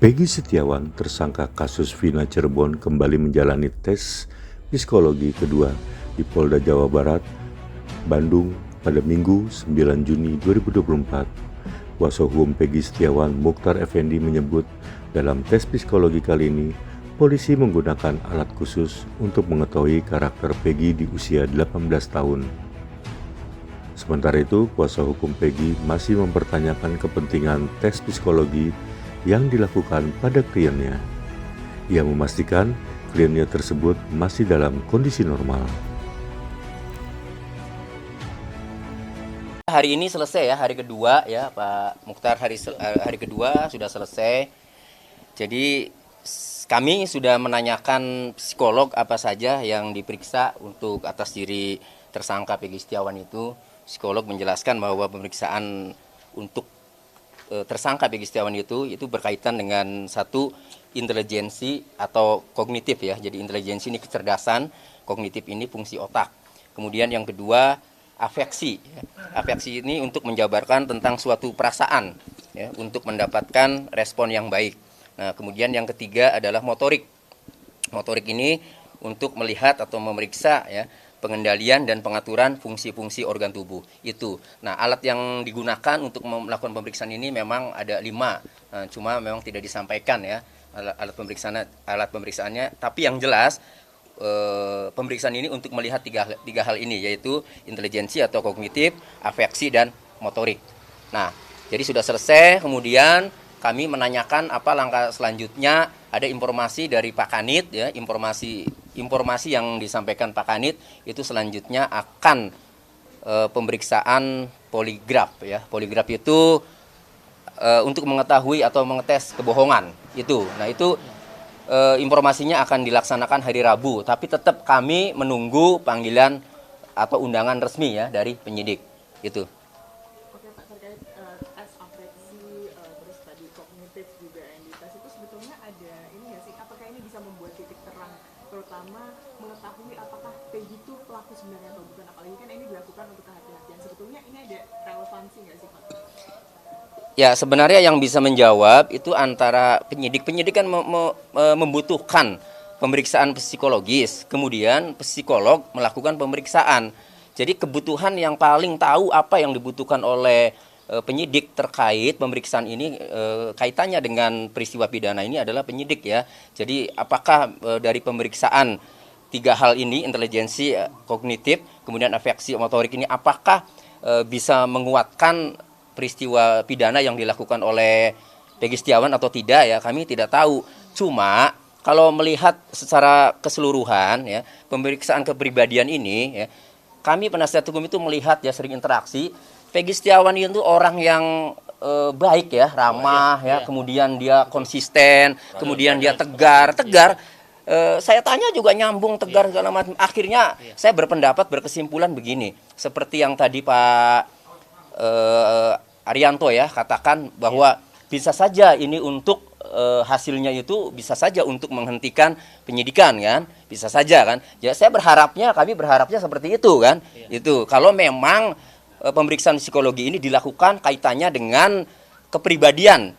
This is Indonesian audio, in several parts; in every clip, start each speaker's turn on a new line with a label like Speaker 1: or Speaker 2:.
Speaker 1: Peggy Setiawan, tersangka kasus Vina Cirebon, kembali menjalani tes psikologi kedua di Polda Jawa Barat, Bandung pada Minggu 9 Juni 2024. Kuasa hukum Peggy Setiawan, Mukhtar Effendi, menyebut dalam tes psikologi kali ini, polisi menggunakan alat khusus untuk mengetahui karakter Peggy di usia 18 tahun. Sementara itu, kuasa hukum Peggy masih mempertanyakan kepentingan tes psikologi yang dilakukan pada kliennya. Ia memastikan kliennya tersebut masih dalam kondisi normal.
Speaker 2: Hari ini selesai ya, hari kedua ya Pak Mukhtar, hari kedua sudah selesai. Jadi kami sudah menanyakan psikolog apa saja yang diperiksa untuk atas diri tersangka Peggy Setiawan itu. Psikolog menjelaskan bahwa pemeriksaan untuk tersangka Peggy Setiawan itu berkaitan dengan satu, intelijensi atau kognitif ya. Jadi intelijensi ini kecerdasan, kognitif ini fungsi otak. Kemudian yang kedua afeksi. Afeksi ini untuk menjabarkan tentang suatu perasaan ya, untuk mendapatkan respon yang baik. Nah, kemudian yang ketiga adalah motorik. Motorik ini untuk melihat atau memeriksa ya pengendalian dan pengaturan fungsi-fungsi organ tubuh itu. Nah, alat yang digunakan untuk melakukan pemeriksaan ini memang ada 5, cuma memang tidak disampaikan ya alat pemeriksaannya. Tapi yang jelas pemeriksaan ini untuk melihat tiga hal ini, yaitu intelijensi atau kognitif, afeksi dan motorik. Nah, jadi sudah selesai. Kemudian kami menanyakan apa langkah selanjutnya. Ada informasi dari Pak Kanit ya, informasi yang disampaikan Pak Kanit itu selanjutnya akan pemeriksaan poligraf ya. Poligraf itu untuk mengetahui atau mengetes kebohongan itu. Nah, itu informasinya akan dilaksanakan hari Rabu, tapi tetap kami menunggu panggilan atau undangan resmi ya dari penyidik itu.
Speaker 3: Oke Pak, terkait tes afeksi terus tadi kognitif juga yang dites itu sebetulnya ada ini nggak sih? Apakah ini bisa membuat titik terang, terutama mengetahui apakah Peggy itu pelaku sebenarnya atau bukan? Apalagi kan ini dilakukan untuk kehati-hatian. Sebetulnya ini ada relevansi nggak sih Pak?
Speaker 2: Ya, sebenarnya yang bisa menjawab itu antara penyidik kan membutuhkan pemeriksaan psikologis, kemudian psikolog melakukan pemeriksaan. Jadi kebutuhan yang paling tahu apa yang dibutuhkan oleh penyidik terkait pemeriksaan ini, kaitannya dengan peristiwa pidana ini adalah penyidik ya. Jadi apakah dari pemeriksaan 3 hal ini, intelijensi, kognitif, kemudian afeksi, motorik ini, apakah bisa menguatkan peristiwa pidana yang dilakukan oleh Peggy Setiawan atau tidak ya, kami tidak tahu. Cuma kalau melihat secara keseluruhan ya, pemeriksaan kepribadian ini ya, kami penasihat hukum itu melihat ya, sering interaksi. Peggy Setiawan itu orang yang baik ya, ramah ya, kemudian dia konsisten, kemudian dia tegar. Saya tanya juga nyambung, tegar segala macam. Akhirnya saya berkesimpulan begini, seperti yang tadi Pak Arianto ya katakan bahwa bisa saja ini untuk hasilnya itu bisa saja untuk menghentikan penyidikan kan, bisa saja kan. Ya kami berharapnya seperti itu kan. Itu kalau memang pemeriksaan psikologi ini dilakukan kaitannya dengan kepribadian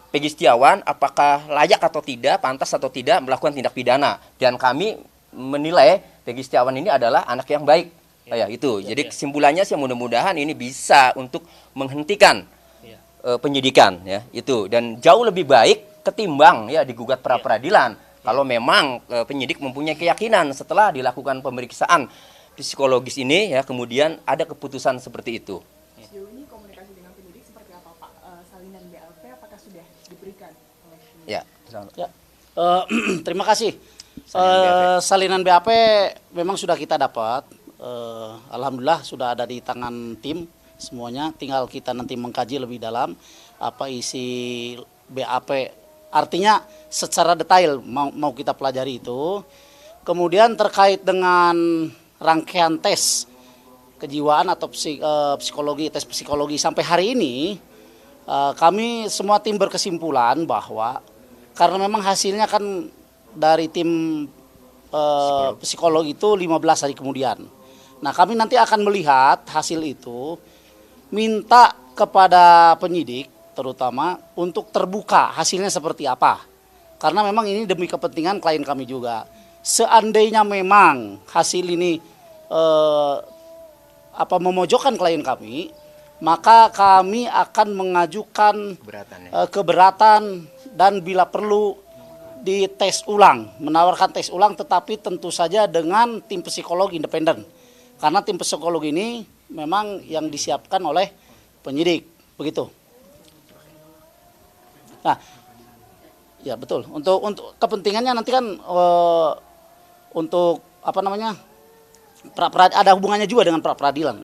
Speaker 2: Peggy Setiawan, apakah layak atau tidak, pantas atau tidak melakukan tindak pidana. Dan kami menilai Peggy Setiawan ini adalah anak yang baik. Ya, itu. Jadi kesimpulannya sih mudah-mudahan ini bisa untuk menghentikan penyidikan ya, itu, dan jauh lebih baik ketimbang ya digugat pra peradilan. Kalau memang penyidik mempunyai keyakinan setelah dilakukan pemeriksaan psikologis ini ya, kemudian ada keputusan seperti itu.
Speaker 3: Sejauh ini komunikasi dengan penyidik seperti apa Pak? Salinan BLP apakah sudah diberikan oleh penyidik?
Speaker 2: Ya.
Speaker 4: Terima kasih. Salinan BAP memang sudah kita dapat. Alhamdulillah sudah ada di tangan tim semuanya. Tinggal kita nanti mengkaji lebih dalam apa isi BAP. Artinya secara detail mau kita pelajari itu. Kemudian terkait dengan rangkaian tes kejiwaan atau psikologi, tes psikologi sampai hari ini, kami semua tim berkesimpulan bahwa karena memang hasilnya kan dari tim psikologi itu 15 hari kemudian. Nah, kami nanti akan melihat hasil itu, minta kepada penyidik terutama untuk terbuka hasilnya seperti apa. Karena memang ini demi kepentingan klien kami juga. Seandainya memang hasil ini memojokkan klien kami, maka kami akan mengajukan
Speaker 2: Keberatan ya.
Speaker 4: keberatan dan bila perlu dites ulang, menawarkan tes ulang, tetapi tentu saja dengan tim psikolog independen. Karena tim psikolog ini memang yang disiapkan oleh penyidik, begitu. Nah, ya betul. Untuk kepentingannya nanti kan untuk ada hubungannya juga dengan pra peradilan.